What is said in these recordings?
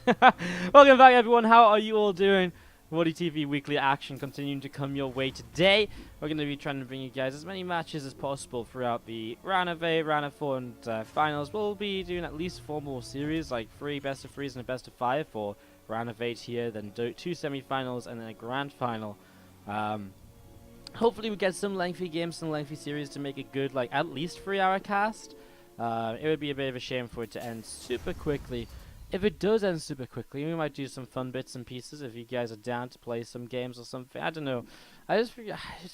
Welcome back, everyone. How are you all doing? WardiTV weekly action continuing to come your way today. We're going to be trying to bring you guys as many matches as possible throughout the round of 8, round of 4, and finals. We'll be doing at least 4 more series, like 3 best of 3s and a best of 5 for round of 8 here, then 2 semi-finals and then a grand final. Hopefully we get some lengthy games, some lengthy series to make a good, like, at least 3-hour cast. It would be a bit of a shame for it to end super quickly. If it does end super quickly, we might do some fun bits and pieces if you guys are down to play some games or something. I don't know. It's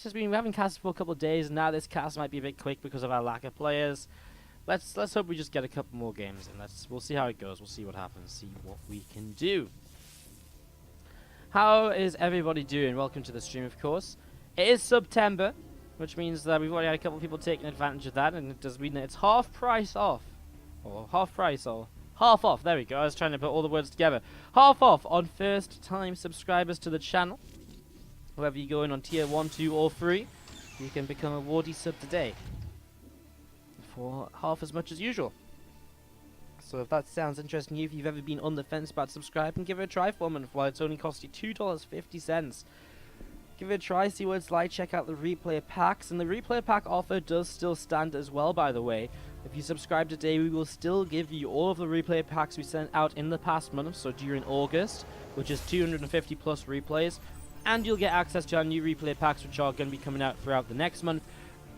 just been, we haven't casted for a couple of days, and now this cast might be a bit quick because of our lack of players. Let's hope we just get a couple more games, and we'll see how it goes. We'll see what happens, see what we can do. How is everybody doing? Welcome to the stream, of course. It is September, which means that we've already had a couple of people taking advantage of that, and it does mean that it's half price off, or half price, or half off. There we go. I was trying to put all the words together. Half off on first-time subscribers to the channel. Whether you go in on tier 1, 2, or 3, you can become a Wardy sub today for half as much as usual. So if that sounds interesting to you, if you've ever been on the fence about subscribing, give it a try for a month while it's only cost you $2.50. Give it a try, see what it's like, check out the replay packs, and the replay pack offer does still stand as well, by the way. If you subscribe today, we will still give you all of the replay packs we sent out in the past month, so during August, which is 250 plus replays, and you'll get access to our new replay packs, which are going to be coming out throughout the next month.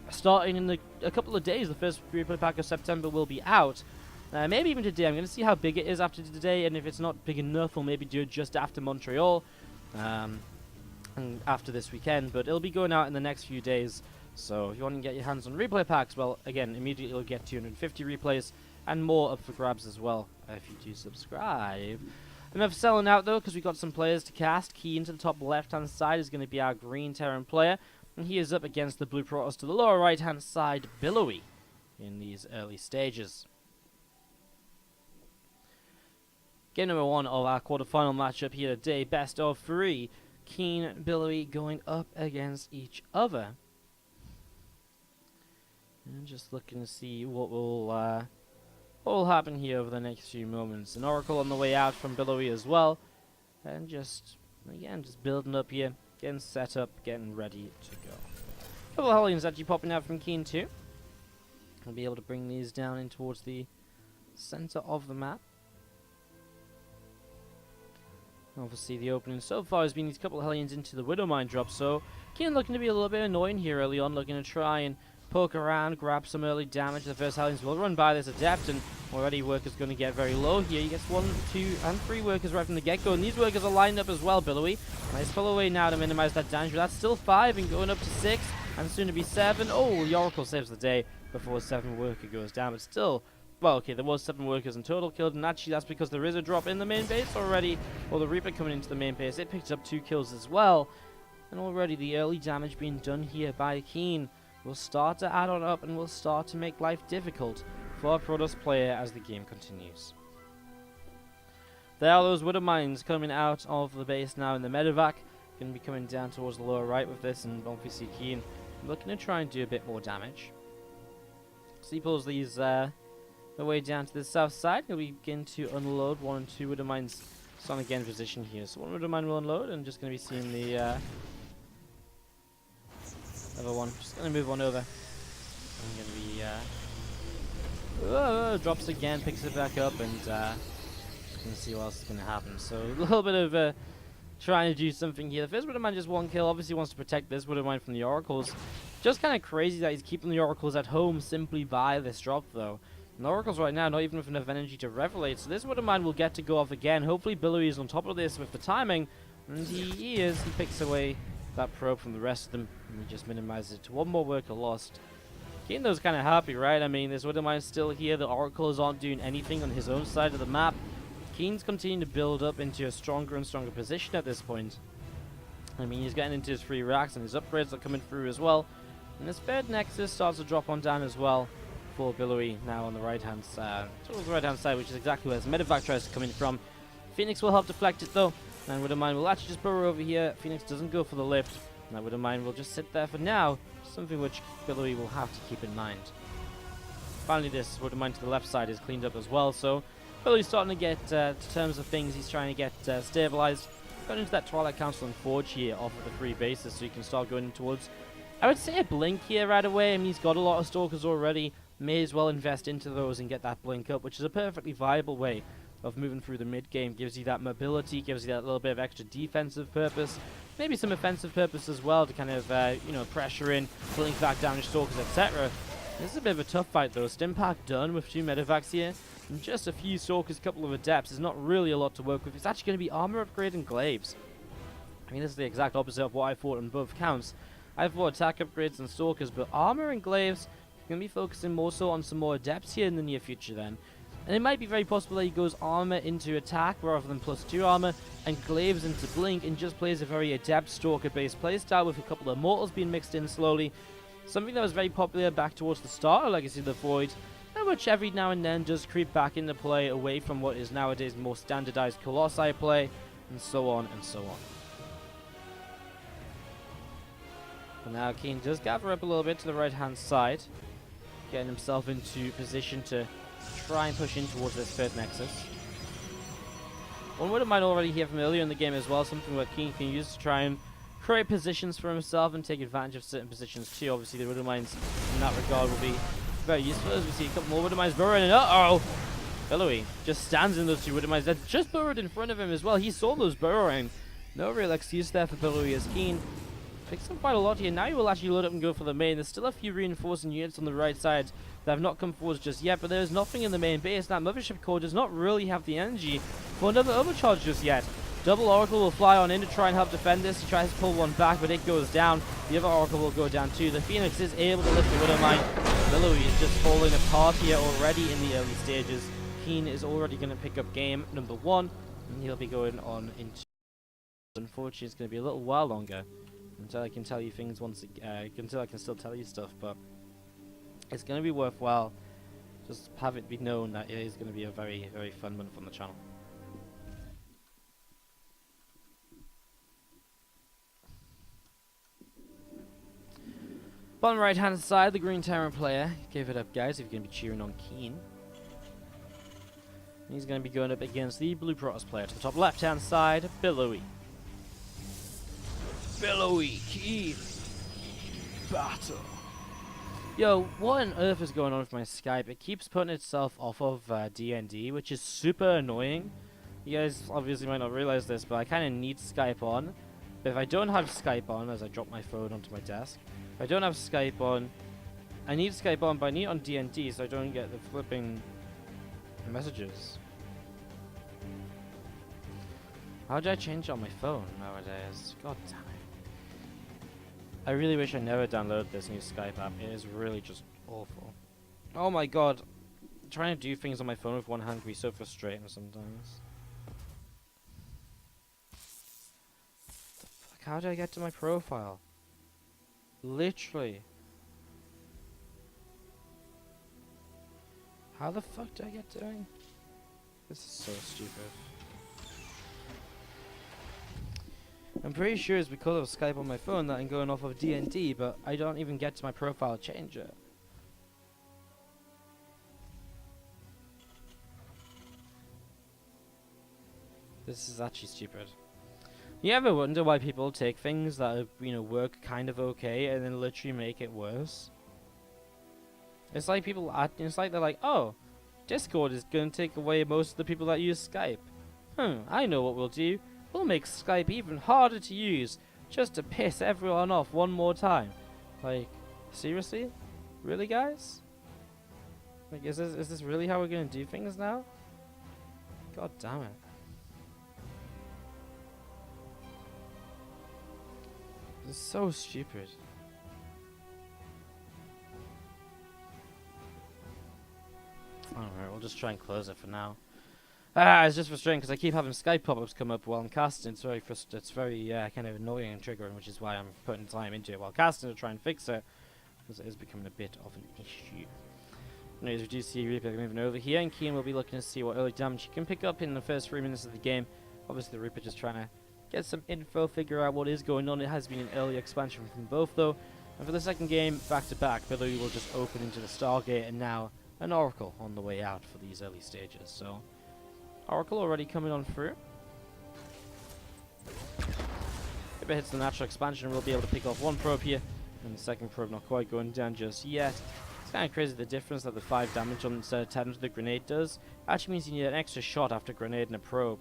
Starting in a couple of days, the first replay pack of September will be out. Maybe even today. I'm going to see how big it is after today, and if it's not big enough, we'll maybe do it just after Montreal. And after this weekend, but it'll be going out in the next few days. So if you want to get your hands on replay packs, well, again, immediately you'll get 250 replays and more up for grabs as well if you do subscribe. Enough selling out though, because we got some players to cast. KeeN to the top left-hand side is going to be our green Terran player, and he is up against the blue Protoss to the lower right-hand side, Billowy, in these early stages. Game number 1 of our quarterfinal matchup here today, best of 3. KeeN, Billowy going up against each other. And just looking to see what will happen here over the next few moments. An Oracle on the way out from Billowy as well. And just, again, just building up here, getting set up, getting ready to go. A couple of Hellions actually popping out from KeeN too. I'll be able to bring these down in towards the center of the map. Obviously, the opening so far has been these couple of Hellions into the Widow Mine drop, so KeeN looking to be a little bit annoying here early on, looking to try and poke around, grab some early damage. The first Hellions will run by this Adept, and already workers going to get very low here. He gets 1, 2, and 3 workers right from the get-go, and these workers are lined up as well, Billowy. Nice pull away now to minimize that damage, but that's still 5 and going up to 6, and soon to be 7. Oh, the Oracle saves the day before 7 worker goes down, but still... Well, okay, there was 7 workers in total killed, and actually that's because there is a drop in the main base already, or the Reaper coming into the main base. It picked up 2 kills as well, and already the early damage being done here by KeeN will start to add on up and will start to make life difficult for a Protoss player as the game continues. There are those Widow Mines coming out of the base now in the medevac, going to be coming down towards the lower right with this, and obviously KeeN looking to try and do a bit more damage. So he pulls these the way down to the south side. He'll begin to unload 1 and 2 Widow Mines. It's on again position here. So 1 Widow Mine will unload, and just going to be seeing the other one. Just going to move on over. I'm going to be drops again, picks it back up, and going to see what else is going to happen. So a little bit of trying to do something here. The first Widow Mine just 1 kill. Obviously wants to protect this Widow Mine from the Oracles. Just kind of crazy that he's keeping the Oracles at home simply by this drop though. And the Oracles right now, not even with enough energy to revelate, so this Widow Mine will get to go off again. Hopefully Billowy is on top of this with the timing, and he is. He picks away that probe from the rest of them, and he just minimizes it to 1 more worker lost. KeeN though's kind of happy, right? I mean, this Widow Mine is still here, the Oracles aren't doing anything on his own side of the map. KeeN's continuing to build up into a stronger and stronger position at this point. I mean, he's getting into his 3 racks, and his upgrades are coming through as well. And this 3rd Nexus starts to drop on down as well. For Billowy now on the right-hand side, towards the right-hand side, which is exactly where his medevac tries to come in from. Phoenix will help deflect it though, and Widow Mine will actually just burrow over here. Phoenix doesn't go for the lift, and that Widow Mine will just sit there for now, something which Billowy will have to keep in mind. Finally, this Widow Mine to the left side is cleaned up as well, so Billowy's starting to get to terms of things. He's trying to get stabilized. Going into that Twilight Council and Forge here off of the 3 bases, so you can start going towards, I would say, a Blink here right away. I mean, he's got a lot of Stalkers already. May as well invest into those and get that Blink up, which is a perfectly viable way of moving through the mid game. Gives you that mobility, gives you that little bit of extra defensive purpose, maybe some offensive purpose as well to kind of pressure in, Blink back down your Stalkers, etc. This is a bit of a tough fight though. Stimpack done with 2 Medivacs here, and just a few Stalkers, couple of Adepts. There's not really a lot to work with. It's actually going to be armor upgrade and glaives. I mean, this is the exact opposite of what I thought on both counts. I thought attack upgrades and Stalkers, but armor and glaives going to be focusing more so on some more Adepts here in the near future then. And it might be very possible that he goes armor into attack rather than +2 armor, and glaives into blink, and just plays a very Adept Stalker based playstyle with a couple of Mortals being mixed in slowly. Something that was very popular back towards the start of Legacy of the Void, and which every now and then does creep back into play away from what is nowadays more standardized Colossi play, and so on and so on. But now KeeN does gather up a little bit to the right hand side, getting himself into position to try and push in towards this 3rd Nexus. One wouldn't mind already here from earlier in the game as well, something that KeeN can use to try and create positions for himself and take advantage of certain positions too. Obviously the Widow Mines in that regard will be very useful as we see a couple more Widow Mines burrowing, and uh-oh! Billowy just stands in those 2 Widow Mines that just burrowed in front of him as well. He saw those burrowing. No real excuse there for Billowy as KeeN picks up quite a lot here. Now he will actually load up and go for the main. There's still a few reinforcing units on the right side that have not come forward just yet, but there's nothing in the main base. That Mothership Core does not really have the energy for another overcharge just yet. Double Oracle will fly on in to try and help defend this. He tries to pull one back, but it goes down. The other Oracle will go down too. The Phoenix is able to lift the Widow Mine. Billowy is just falling apart here already in the early stages. KeeN is already going to pick up game number 1, and he'll be going on into... Unfortunately, it's going to be a little while longer until I can tell you things until I can still tell you stuff, but it's going to be worthwhile. Just have it be known that it is going to be a very, very fun month on the channel. Bottom right hand side, the Green Terran player. Give it up, guys, if you're going to be cheering on KeeN. He's going to be going up against the Blue Protoss player. To the top left hand side, Billowy. Billowy, KeeN. Battle. Yo, what on earth is going on with my Skype? It keeps putting itself off of D&D, which is super annoying. You guys obviously might not realize this, but I kind of need Skype on. But if I don't have Skype on, as I drop my phone onto my desk, if I don't have Skype on, I need Skype on, but I need it on D&D so I don't get the flipping messages. How do I change it on my phone nowadays? God damn it. I really wish I never downloaded this new Skype app. It is really just awful. Oh my god. Trying to do things on my phone with one hand can be so frustrating sometimes. The fuck? How do I get to my profile? Literally. How the fuck do I get doing? This is so stupid. I'm pretty sure it's because of Skype on my phone that I'm going off of D&D, but I don't even get to my profile to change it. This is actually stupid. You ever wonder why people take things that work kind of okay and then literally make it worse? It's like it's like they're like, oh, Discord is going to take away most of the people that use Skype. I know what we'll do. We'll make Skype even harder to use, just to piss everyone off one more time. Like, seriously? Really, guys? Like, is this really how we're gonna do things now? God damn it. This is so stupid. Alright, we'll just try and close it for now. It's just frustrating because I keep having Skype pop-ups come up while I'm casting. It's very kind of annoying and triggering, which is why I'm putting time into it while casting to try and fix it, because it is becoming a bit of an issue. Anyways, we do see Reaper moving over here, and KeeN will be looking to see what early damage he can pick up in the first 3 minutes of the game. Obviously, the Reaper just trying to get some info, figure out what is going on. It has been an early expansion from both, though. And for the second game, back-to-back, Billowy will just open into the Stargate, and now an Oracle on the way out for these early stages. So Oracle already coming on through. If it hits the natural expansion, we'll be able to pick off one probe here. And the second probe not quite going down just yet. It's kind of crazy the difference that the 5 damage on instead of 10 with the grenade does. Actually means you need an extra shot after grenade and a probe.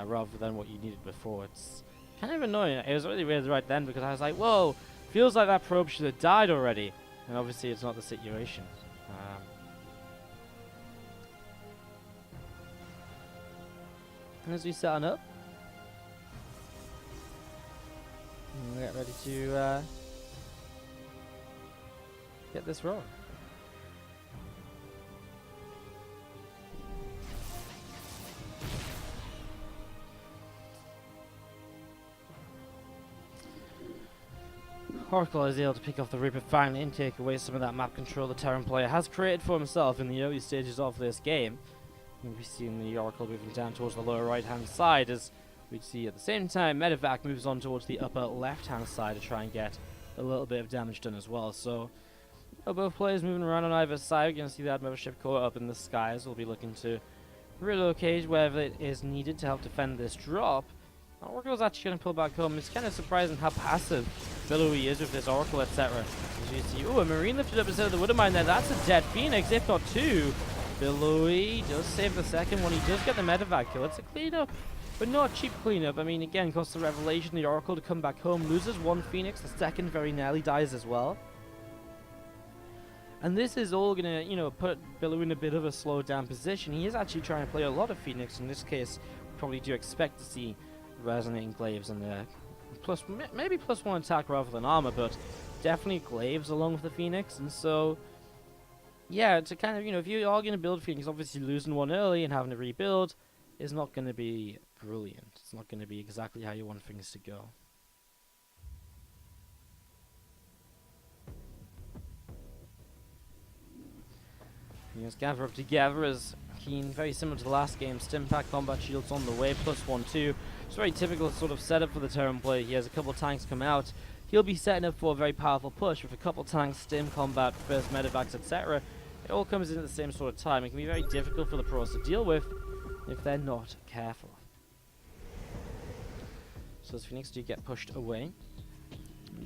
Rather than what you needed before. It's kind of annoying. It was really weird right then because I was like, whoa, feels like that probe should have died already. And obviously it's not the situation. And as we set up, we get ready to get this rolling. Oracle is able to pick off the Reaper finally and take away some of that map control the Terran player has created for himself in the early stages of this game. And we've seen the Oracle moving down towards the lower right hand side as we see at the same time Medevac moves on towards the upper left hand side to try and get a little bit of damage done as well. So both players moving around on either side. We're going to see that mothership core up in the skies. We'll be looking to relocate wherever it is needed to help defend this drop. Oracle's actually going to pull back home. It's kind of surprising how passive Billowy is with this Oracle, etc. As you see, oh, a Marine lifted up instead of the Woodermine there. That's a dead Phoenix, if not 2. Billowy does save the second one. He does get the medevac kill. It's a cleanup, but not a cheap cleanup. I mean, again, costs the Revelation, the Oracle to come back home. Loses 1 Phoenix. The second very nearly dies as well. And this is all going to, put Billowy in a bit of a slowed down position. He is actually trying to play a lot of Phoenix. In this case, we probably do expect to see resonating glaives and maybe +1 attack rather than armor, but definitely glaives along with the Phoenix. And so, yeah, to kind of, if you are going to build Phoenix, obviously losing one early and having to rebuild is not going to be brilliant. It's not going to be exactly how you want things to go. Let's gather up together as KeeN, very similar to the last game, Stimpack combat shields on the way, +1/+2. It's very typical sort of setup for the Terran player. He has a couple of tanks come out. He'll be setting up for a very powerful push with a couple of tanks, stim combat, first medevacs, etc. It all comes in at the same sort of time. It can be very difficult for the pros to deal with if they're not careful. So as Phoenix do get pushed away.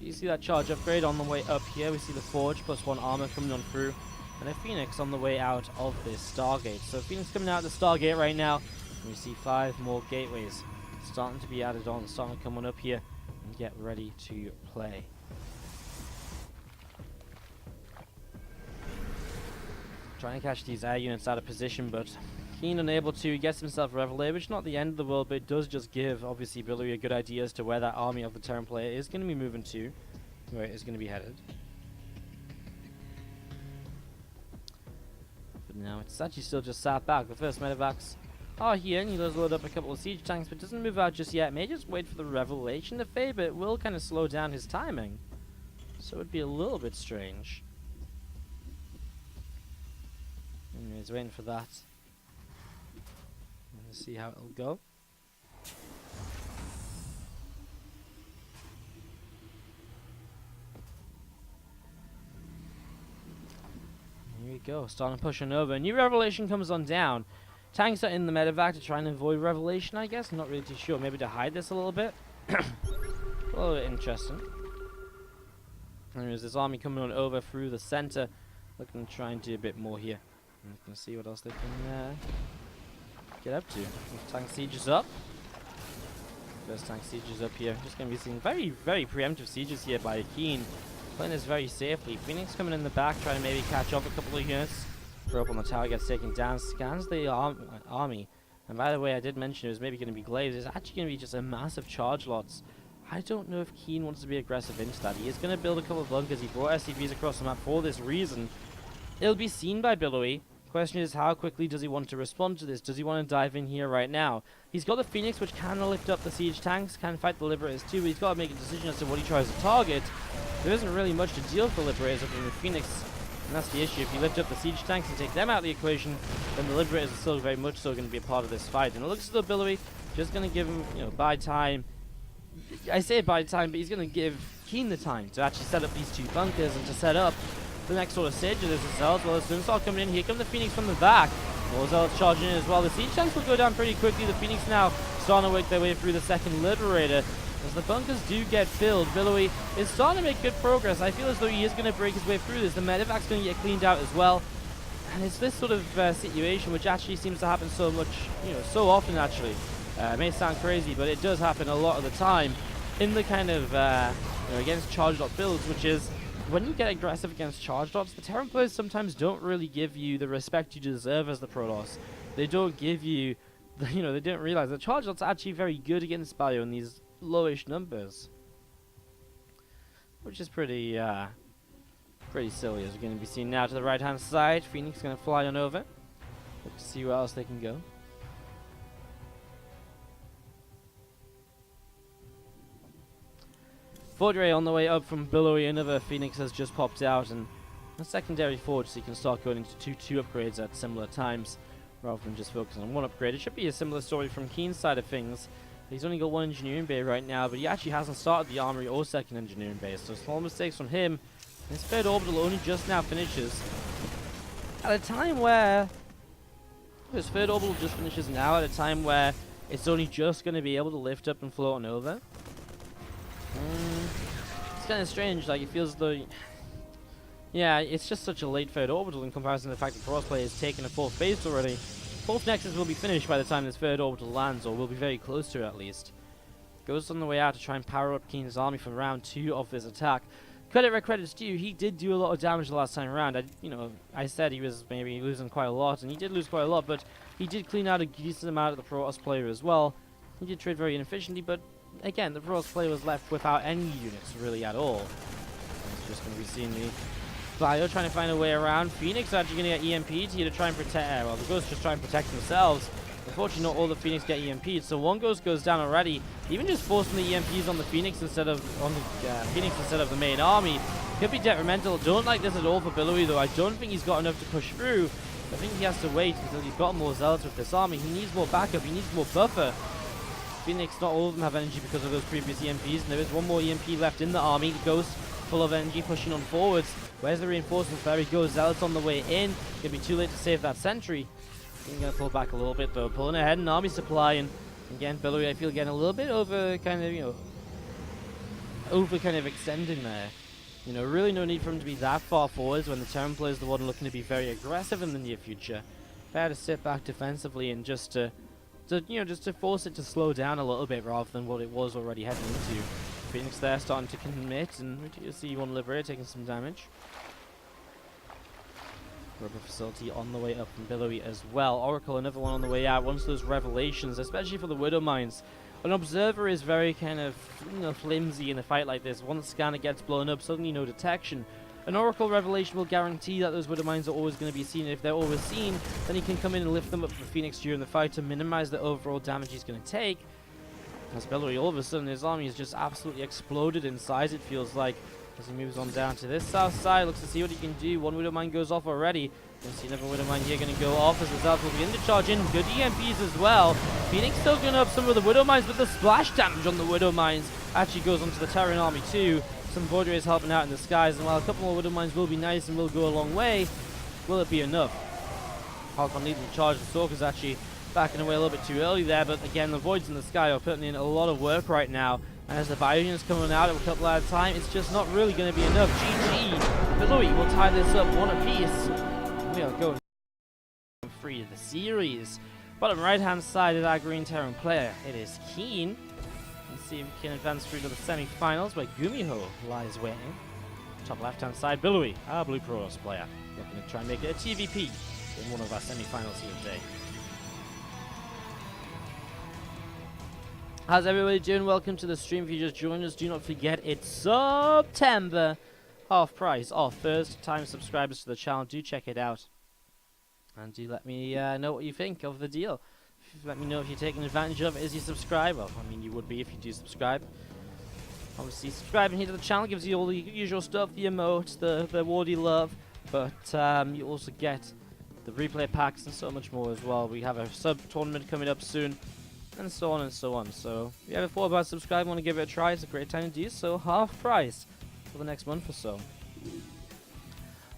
You see that charge upgrade on the way up here. We see the Forge, +1 armor coming on through. And a Phoenix on the way out of this Stargate. So Phoenix coming out of the Stargate right now. And we see 5 more gateways starting to be added on, starting to come on up here and get ready to play. Trying to catch these air units out of position, but KeeN unable to. He gets himself Revelate, which is not the end of the world, but it does just give, obviously, Billowy a good idea as to where that army of the Terran player is going to be moving to, where it is going to be headed. Now it's actually still just sat back. The first medevacs are here, and he does load up a couple of siege tanks, but doesn't move out just yet. May just wait for the Revelation to fade, but it will kind of slow down his timing. So it would be a little bit strange. Anyways, waiting for that. Let's see how it'll go. Here we go, starting pushing over. A new Revelation comes on down. Tanks are in the medevac to try and avoid Revelation, I guess. I'm not really too sure. Maybe to hide this a little bit. A little bit interesting. Anyways, this army coming on over through the center. Looking to try and do a bit more here. And you can see what else they can get up to. Tank sieges up. First tank sieges up here. Just going to be seeing very, very preemptive sieges here by KeeN. Playing this very safely. Phoenix coming in the back, trying to maybe catch up a couple of units. Throw up on the tower, gets taken down. Scans the army. And by the way, I did mention it was maybe going to be glaives. It's actually going to be just a massive charge lots. I don't know if KeeN wants to be aggressive into that. He is going to build a couple of bunkers. He brought SCVs across the map for this reason. It'll be seen by Billowy. Question is, how quickly does he want to respond to this? Does he want to dive in here right now? He's got the Phoenix, which can lift up the siege tanks, can fight the Liberators too, but he's got to make a decision as to what he tries to target. There isn't really much to deal with the Liberators other than the Phoenix, and that's the issue. If you lift up the siege tanks and take them out of the equation, then the Liberators are still very much so going to be a part of this fight. And it looks as though Billowy just going to give him, buy time. I say buy time, but he's going to give KeeN the time to actually set up these 2 bunkers and to set up the next sort of stage of this as well. As soon as all coming in, here comes the Phoenix from the back. More Zealots charging in as well. The siege tanks will go down pretty quickly. The Phoenix now starting to work their way through the second Liberator. As the bunkers do get filled, Billowy is starting to make good progress. I feel as though he is going to break his way through this. The medevac's going to get cleaned out as well. And it's this sort of situation which actually seems to happen so much, so often actually. It may sound crazy, but it does happen a lot of the time in the kind of, against charge dot builds, which is when you get aggressive against charge dots, the Terran players sometimes don't really give you the respect you deserve as the Protoss. They don't give you, they don't realize that charge dots are actually very good against Bio in these lowish numbers, which is pretty silly, as we're going to be seeing now to the right hand side. Phoenix going to fly on over. Let's see where else they can go. Forge on the way up from Billowy. Another Phoenix has just popped out, and a secondary forge, so you can start going into 2 upgrades at similar times rather than just focusing on 1 upgrade. It should be a similar story from KeeN's side of things. He's only got 1 engineering bay right now, but he actually hasn't started the armory or 2nd engineering base, so small mistakes from him. His 3rd orbital only just now finishes at a time where his 3rd orbital just finishes now at a time where it's only just going to be able to lift up and float on over. It's kind of strange. Like, it feels as though, yeah, it's just such a late 3rd orbital in comparison to the fact that Protoss player has taken a 4th base already. 4th Nexus will be finished by the time this 3rd orbital lands, or will be very close to it at least. Goes on the way out to try and power up KeeN's army for round 2 of this attack. Credit where credit's due, he did do a lot of damage the last time around. I said he was maybe losing quite a lot, and he did lose quite a lot, but he did clean out a decent amount of the Protoss player as well. He did trade very inefficiently, but again, the Protoss player was left without any units really at all. It's just going to be seeing the Bio trying to find a way around. Phoenix actually going to get EMP'd here to try and protect, well, the Ghosts just try and protect themselves. Unfortunately, not all the Phoenix get EMP'd, so 1 Ghost goes down already. Even just forcing the EMPs on the Phoenix instead of the main army could be detrimental. Don't like this at all for Billowy, though. I don't think he's got enough to push through. I think he has to wait until he's got more Zealots with this army. He needs more backup. He needs more buffer. Phoenix, not all of them have energy because of those previous EMPs, and there is 1 more EMP left in the army. The Ghost, full of energy, pushing on forwards. Where's the reinforcements? There he goes. Zealots on the way in. Gonna be too late to save that sentry. He's going to pull back a little bit, though. Pulling ahead in army supply, and again, Billowy, I feel, getting a little bit over kind of extending there. Really no need for him to be that far forwards when the Terran player is the one looking to be very aggressive in the near future. Better to sit back defensively and just to force it to slow down a little bit rather than what it was already heading into. Phoenix there starting to commit, and we do see 1 Liberator taking some damage. Rubber facility on the way up from Billowy as well. Oracle, another one on the way out. Once those revelations, especially for the Widow Mines. An observer is very kind of flimsy in a fight like this. Once scanner gets blown up, suddenly no detection. An Oracle revelation will guarantee that those Widow Mines are always going to be seen. If they're always seen, then he can come in and lift them up for Phoenix during the fight to minimize the overall damage he's going to take. As Billowy, all of a sudden, his army has just absolutely exploded in size, it feels like. As he moves on down to this south side, looks to see what he can do. 1 Widow Mine goes off already. Gonna see another Widow Mine here going to go off as the Zealots will begin to charge in. Good EMPs as well. Phoenix still going up some of the Widow Mines, but the splash damage on the Widow Mines actually goes onto the Terran army too. Some Border is helping out in the skies, and while a couple more Widow Mines will be nice and will go a long way, will it be enough? Halcon leading the charge. The Stalker's actually backing away a little bit too early there, but again, the Voids in the sky are putting in a lot of work right now. And as the Bio units coming out at a couple at a time, it's just not really going to be enough. GG. Billowy will tie this up 1 apiece. We are going free to the series. Bottom right hand side of that green Terran player, it is KeeN. Let's see if he can advance through to the semi-finals where Gumiho lies waiting. Top left hand side, Billowy, our blue Protoss player, looking to try and make it a TVP in one of our semi-finals here today. How's everybody doing? Welcome to the stream. If you just joined us, do not forget it's September. Half price off. First time subscribers to the channel, do check it out. And do let me know what you think of the deal. Let me know if you're taking advantage of it as you subscribe. Well, I mean, you would be if you do subscribe. Obviously, subscribing here to the channel gives you all the usual stuff, the emotes, the Wardy love. But you also get the replay packs and so much more as well. We have a sub-tournament coming up soon. And so on and so on. So if you ever thought about subscribing, want to give it a try, it's a great time to do so. Half price for the next month or so.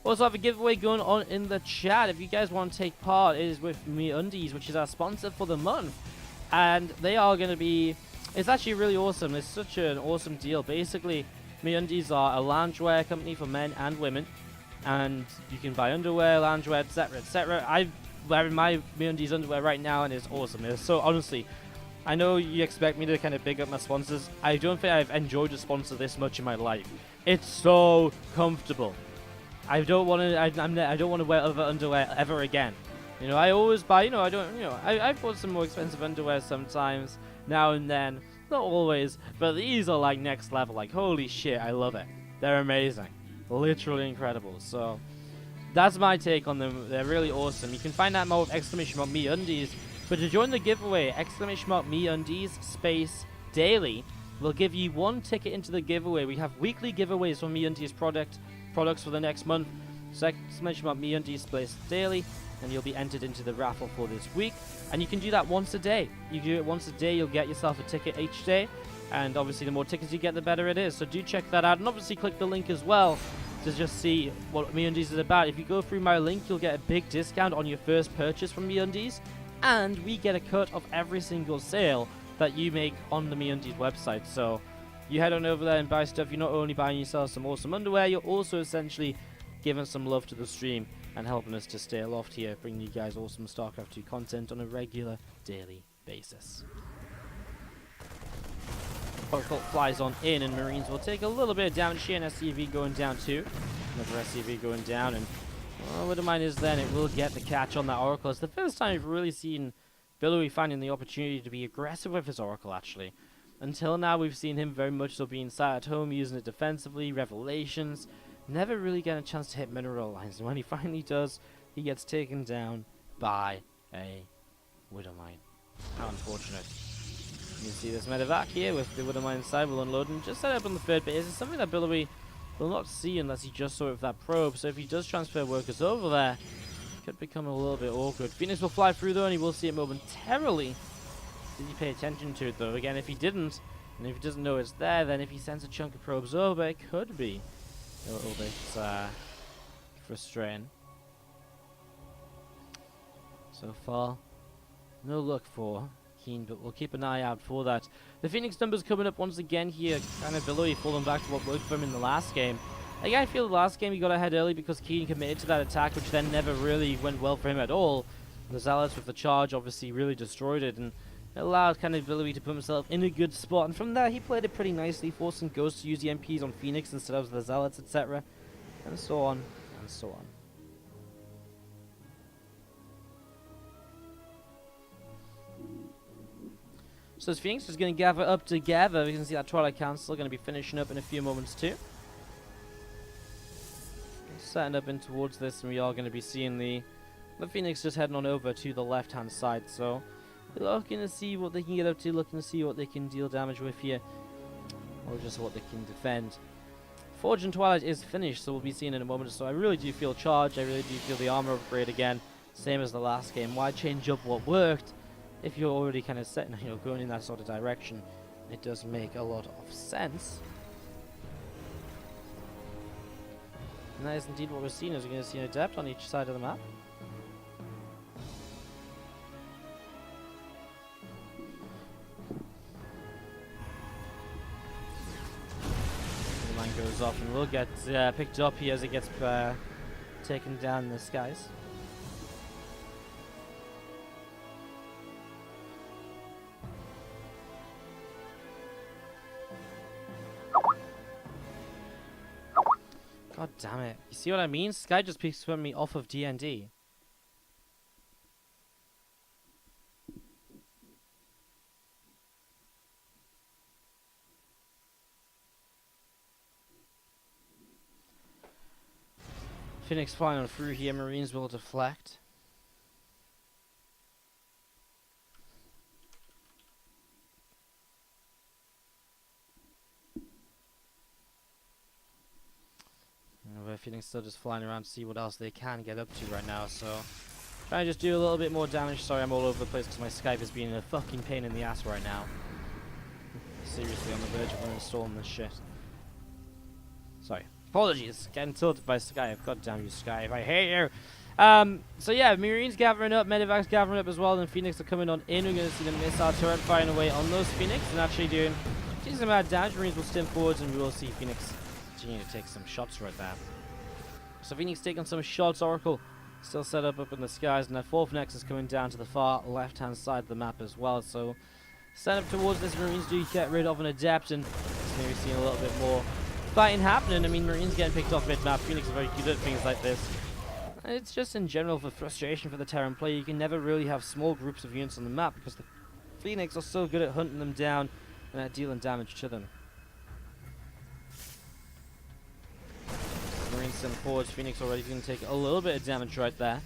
Also have a giveaway going on in the chat. If you guys want to take part, it is with MeUndies, which is our sponsor for the month. And they are going to be... It's actually really awesome. It's such an awesome deal. Basically, MeUndies are a loungewear company for men and women. And you can buy underwear, loungewear, etc., etc. I'm wearing my MeUndies underwear right now, and it's awesome. It's so, honestly, I know you expect me to kind of big up my sponsors. I don't think I've enjoyed a sponsor this much in my life. It's so comfortable. I don't want to. I don't want to wear other underwear ever again. You know, I always buy. You know, I don't. You know, I've bought some more expensive underwear sometimes, now and then. Not always, but these are like next level. Like, holy shit, I love it. They're amazing, literally incredible. So that's my take on them. They're really awesome. You can find out more with !MeUndies. But to join the giveaway, !MeUndies space daily will give you 1 ticket into the giveaway. We have weekly giveaways for MeUndies products for the next month. So !MeUndies space daily, and you'll be entered into the raffle for this week. And you can do that once a day. You do it once a day, you'll get yourself a ticket each day. And obviously the more tickets you get, the better it is. So do check that out. And obviously click the link as well to just see what MeUndies is about. If you go through my link, you'll get a big discount on your first purchase from MeUndies. And we get a cut of every single sale that you make on the MeUndies website. So you head on over there and buy stuff. You're not only buying yourself some awesome underwear, you're also essentially giving some love to the stream and helping us to stay aloft here, bringing you guys awesome StarCraft 2 content on a regular daily basis. Oracle flies on in, and Marines will take a little bit of damage here, and SCV going down too. Another SCV going down, and what of mine is then it will get the catch on that Oracle. It's the first time we've really seen Billowy finding the opportunity to be aggressive with his Oracle, actually. Until now, we've seen him very much so being sat at home, using it defensively, revelations, never really getting a chance to hit mineral lines. And when he finally does, he gets taken down by a Widow Mine. How unfortunate. You can see this medevac here with the Widow Mine side will unload and just set up on the third base. It's something that Billowy will not see unless he just saw it with that probe. So if he does transfer workers over there, it could become a little bit awkward. Phoenix will fly through though, and he will see it momentarily. Did he pay attention to it though? Again, if he didn't, and if he doesn't know it's there, then if he sends a chunk of probes over, it could be a little bit frustrating. So far, no luck for KeeN, but we'll keep an eye out for that. The Phoenix numbers coming up once again here, kind of below, falling back to what worked for him in the last game. Again, I feel the last game he got ahead early because KeeN committed to that attack, which then never really went well for him at all. The Zealots with the charge obviously really destroyed it, and it allowed kind of Billowy to put himself in a good spot. And from there, he played it pretty nicely, forcing Ghost to use the MPs on Phoenix instead of the Zealots, etc. And so on, and so on. So as Phoenix is going to gather up together, we can see that Twilight Council going to be finishing up in a few moments too. Setting up in towards this, and we are going to be seeing the Phoenix just heading on over to the left-hand side. So we're looking to see what they can get up to, looking to see what they can deal damage with here, or just what they can defend. Forge and Twilight is finished, so we'll be seeing in a moment. So I really do feel charged. I really do feel the armor upgrade again, same as the last game. Why change up what worked if you're already kind of set, you know, going in that sort of direction? It does make a lot of sense. And that is indeed what we're seeing, as we're going to see an adept on each side of the map. The line goes off and will get picked up here as it gets taken down in the skies. God damn it. You see what I mean? Sky just picks me off of D&D. Phoenix flying on through here. Marines will deflect. Phoenix still just flying around to see what else they can get up to right now, so trying to just do a little bit more damage. Sorry, I'm all over the place because my Skype is being a fucking pain in the ass right now. Seriously, on the verge of uninstalling this shit. Sorry, Apologies, getting tilted by Sky. God damn you, Sky. I hate you. So yeah, Marines gathering up, Medevac's gathering up as well, and Phoenix are coming on in. We're going to see the missile turret firing away on those Phoenix and actually doing a decent amount of damage. Marines will stim forwards, and we will see Phoenix continue to take some shots right there. So Phoenix taking some shots. Oracle still set up in the skies, and that fourth Nexus coming down to the far left-hand side of the map as well. So set up towards this, Marines do get rid of an Adept, and maybe seeing a little bit more fighting happening. I mean, Marines getting picked off mid-map. Phoenix are very good at things like this. And it's just in general for frustration for the Terran player. You can never really have small groups of units on the map because the Phoenix are so good at hunting them down and at dealing damage to them. Marines sent forwards. Phoenix already going to take a little bit of damage right there.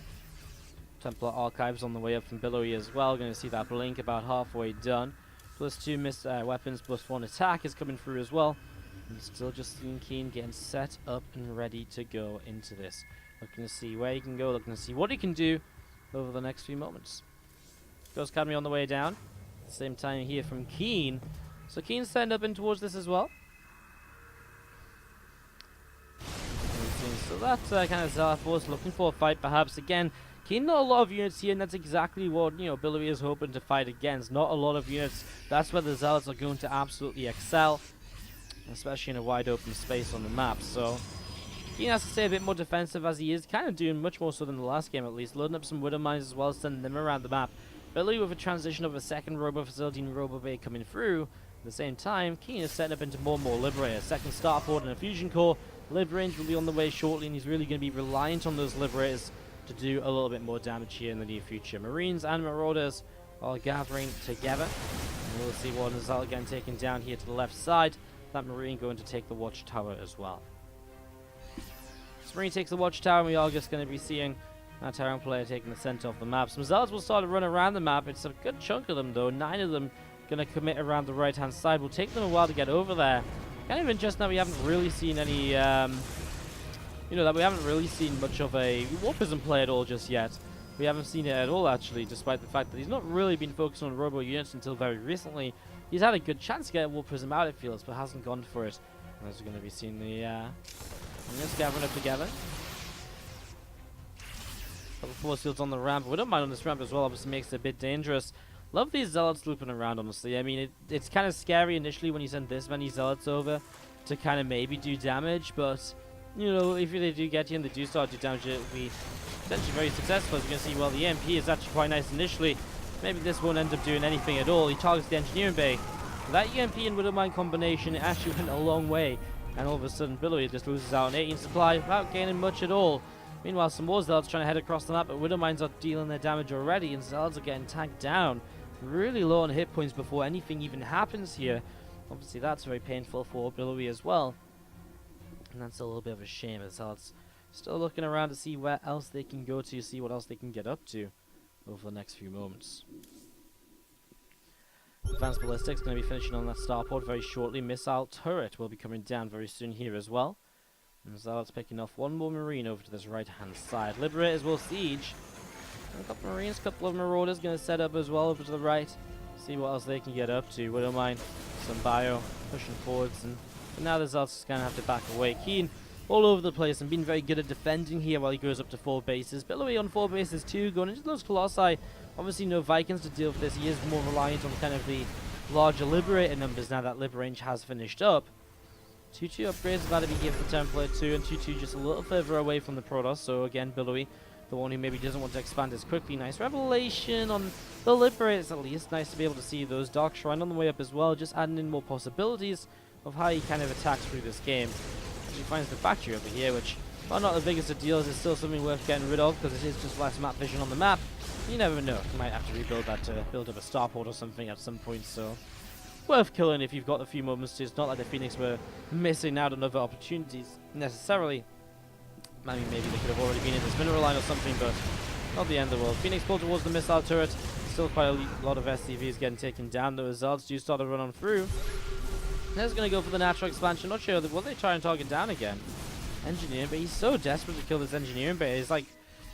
Templar Archives on the way up from Billowy as well. Going to see that blink about halfway done. +2 missed weapons, +1 attack is coming through as well. And still just seeing KeeN getting set up and ready to go into this. Looking to see where he can go, looking to see what he can do over the next few moments. Ghost Academy on the way down. At the same time here from KeeN. So KeeN's setting up in towards this as well. So that's kind of Zealot Force looking for a fight perhaps. Again, KeeN not a lot of units here, and that's exactly what, you know, Billowy is hoping to fight against. Not a lot of units. That's where the Zealots are going to absolutely excel, especially in a wide open space on the map. So KeeN has to stay a bit more defensive, as he is kind of doing much more so than the last game at least. Loading up some Widow Mines as well, sending them around the map. Billowy with a transition of a second Robo Facility and Robo Bay coming through. At the same time, KeeN is setting up into more and more Liberators. Second Starport and a Fusion Core. Liv range will be on the way shortly, and he's really going to be reliant on those Liberators to do a little bit more damage here in the near future. Marines and Marauders are gathering together. And we'll see one Zealot getting taken down here to the left side. That Marine going to take the Watchtower as well. So Marine takes the Watchtower, and we are just going to be seeing that Terran player taking the center of the map. Some Zealots will start to run around the map. It's a good chunk of them, though. 9 of them going to commit around the right-hand side. Will take them a while to get over there. Kind of interesting that we haven't really seen any, you know, that we haven't really seen much of a War Prism play at all just yet. We haven't seen it at all, actually, despite the fact that he's not really been focused on Robo units until very recently. He's had a good chance to get a War Prism out, it feels, but hasn't gone for it. And as we're going to be seeing the units gathering up together. Couple force fields on the ramp. We don't mind on this ramp as well, obviously makes it a bit dangerous. Love these Zealots looping around, honestly. I mean, it's kind of scary initially when you send this many Zealots over to kind of maybe do damage, but, you know, if they do get you and they do start to do damage, it will be potentially very successful. As you can see, well, the EMP is actually quite nice initially. Maybe this won't end up doing anything at all. He targets the Engineering Bay. That EMP and Widowmine combination actually went a long way, and all of a sudden, Billowy just loses out on 18 supply without gaining much at all. Meanwhile, some more Zealots trying to head across the map, but Widowmines are dealing their damage already, and Zealots are getting tagged down. Really low on hit points before anything even happens here. Obviously, that's very painful for Billowy as well. And that's a little bit of a shame, as Zealots still looking around to see where else they can go to, see what else they can get up to over the next few moments. Advanced Ballistics going to be finishing on that starport very shortly. Missile Turret will be coming down very soon here as well. And Zealots picking off one more Marine over to this right-hand side. Liberators will siege. A couple of Marines, a couple of Marauders going to set up as well over to the right. See what else they can get up to. Widowmine, some bio, pushing forwards. And now the Zealots going to have to back away. KeeN all over the place and being very good at defending here while he goes up to 4 bases. Billowy on 4 bases too, going into those Colossi. Obviously no Vikings to deal with this. He is more reliant on kind of the larger Liberator numbers now that Liber range has finished up. 2-2 upgrades about to be here for Templar 2, and 2-2 just a little further away from the Protoss. So again, Billowy, the one who maybe doesn't want to expand as quickly. Nice revelation on the Liberators at least. Nice to be able to see those Dark Shrine on the way up as well, just adding in more possibilities of how he kind of attacks through this game. He finds the factory over here, which, while not the biggest of deals, is still something worth getting rid of because it is just less map vision on the map. You never know, you might have to rebuild that to build up a starport or something at some point, so worth killing if you've got a few moments to. It's not like the Phoenix were missing out on other opportunities necessarily. I mean, maybe they could have already been in this mineral line or something, but not the end of the world. Phoenix pulled towards the missile turret. Still quite a lot of SCVs getting taken down. The results do start to run on through. There's going to go for the natural expansion. Not sure what they try and target down again. Engineering Bay. He's so desperate to kill this Engineering Bay. He's like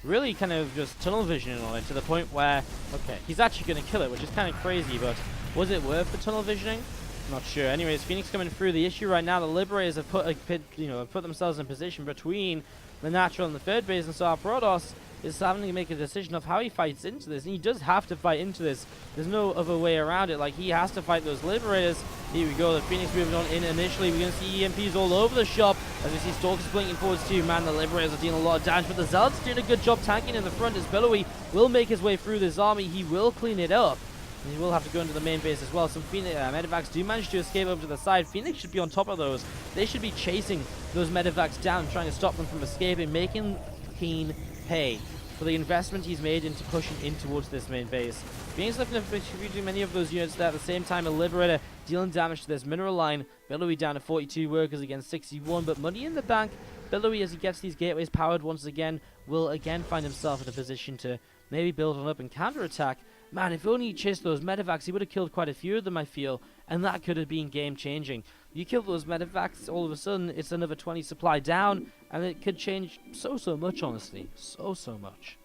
really kind of just tunnel visioning on it to the point where, okay, he's actually going to kill it, which is kind of crazy, but was it worth the tunnel visioning? Not sure. Anyways, Phoenix coming through. The issue right now, the Liberators have put themselves in position between the natural and the third base, and so our Protoss is having to make a decision of how he fights into this, and he does have to fight into this. There's no other way around it. Like, he has to fight those Liberators. Here we go. The Phoenix moving on in initially. We're going to see EMPs all over the shop as we see Stalkers blinking forwards too. Man, the Liberators are dealing a lot of damage, but the Zealots doing a good job tanking in the front as Billowy will make his way through this army. He will clean it up. And he will have to go into the main base as well. Some Phoenix Medivacs do manage to escape over to the side. Phoenix should be on top of those. They should be chasing those Medivacs down, trying to stop them from escaping, making KeeN pay for the investment he's made into pushing in towards this main base. Phoenix looking to distribute many of those units there. At the same time, a Liberator dealing damage to this mineral line. Billowy down to 42 workers against 61, but money in the bank. Billowy, as he gets these gateways powered once again, will again find himself in a position to maybe build on up and counterattack. Man, if only he chased those Medivacs, he would have killed quite a few of them, I feel, and that could have been game-changing. You kill those Medivacs, all of a sudden, it's another 20 supply down, and it could change so much, honestly. So much.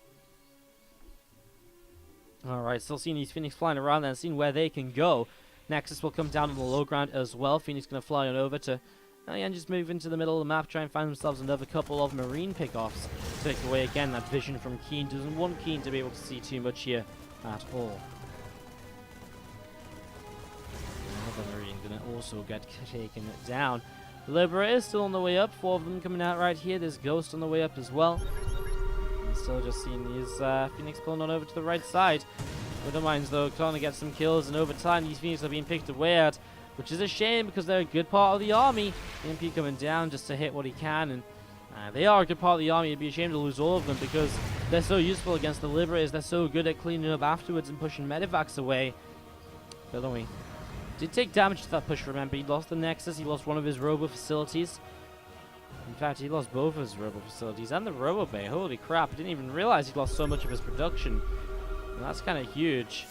Alright, still seeing these Phoenix flying around there and seeing where they can go. Nexus will come down on the low ground as well. Phoenix going to fly on over to, and just move into the middle of the map, try and find themselves another couple of Marine pickoffs. Take away, again, that vision from KeeN. Doesn't want KeeN to be able to see too much here at all. Another Marine gonna also get taken down. The Liberators still on the way up, 4 of them coming out right here. There's Ghost on the way up as well. And still just seeing these Phoenix pulling on over to the right side. Withermines though trying to get some kills, and over time these Phoenix are being picked away at, which is a shame because they're a good part of the army. MP coming down just to hit what he can, and they are a good part of the army. It'd be a shame to lose all of them because they're so useful against the Liberators. They're so good at cleaning up afterwards and pushing Medivacs away. Billowy did take damage to that push, remember. He lost the Nexus, he lost one of his robo facilities. In fact, he lost both of his robo facilities and the robo bay. Holy crap, I didn't even realize he lost so much of his production. And that's kind of huge.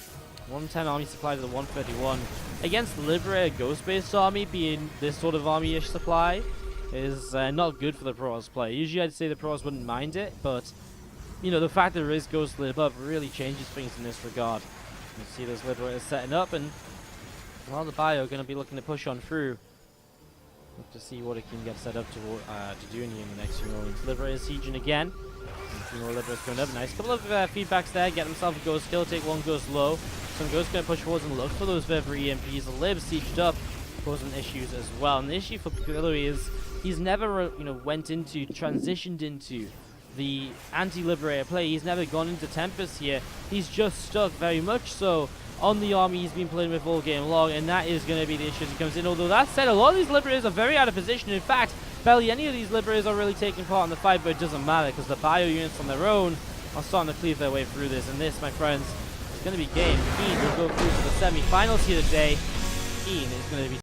110 army supply to the 131. Against the Liberator Ghost-based army, being this sort of army-ish supply is not good for the Protoss player. Usually I'd say the Protoss wouldn't mind it, but you know, the fact that there is Ghost lit above really changes things in this regard. You see those Liberators setting up, and well, the Bio are going to be looking to push on through. Look to see what it can get set up to do in here in the next few moments. Liberators sieging again. A few more Liberators going up. Nice couple of feedbacks there. Get himself a Ghost kill, take one Ghost low. Some Ghosts going to push forwards and look for those Viver EMPs. The Libs sieged up, causing issues as well. And the issue for Billowy is he's never, transitioned into the anti-Liberator play. He's never gone into Tempest here. He's just stuck very much so on the army he's been playing with all game long, and that is going to be the issue as he comes in. Although that said, a lot of these Liberators are very out of position. In fact, barely any of these Liberators are really taking part in the fight, but it doesn't matter because the Bio units on their own are starting to cleave their way through this. And this, my friends, is going to be game. KeeN will go through to the semi-finals here today. KeeN is going to be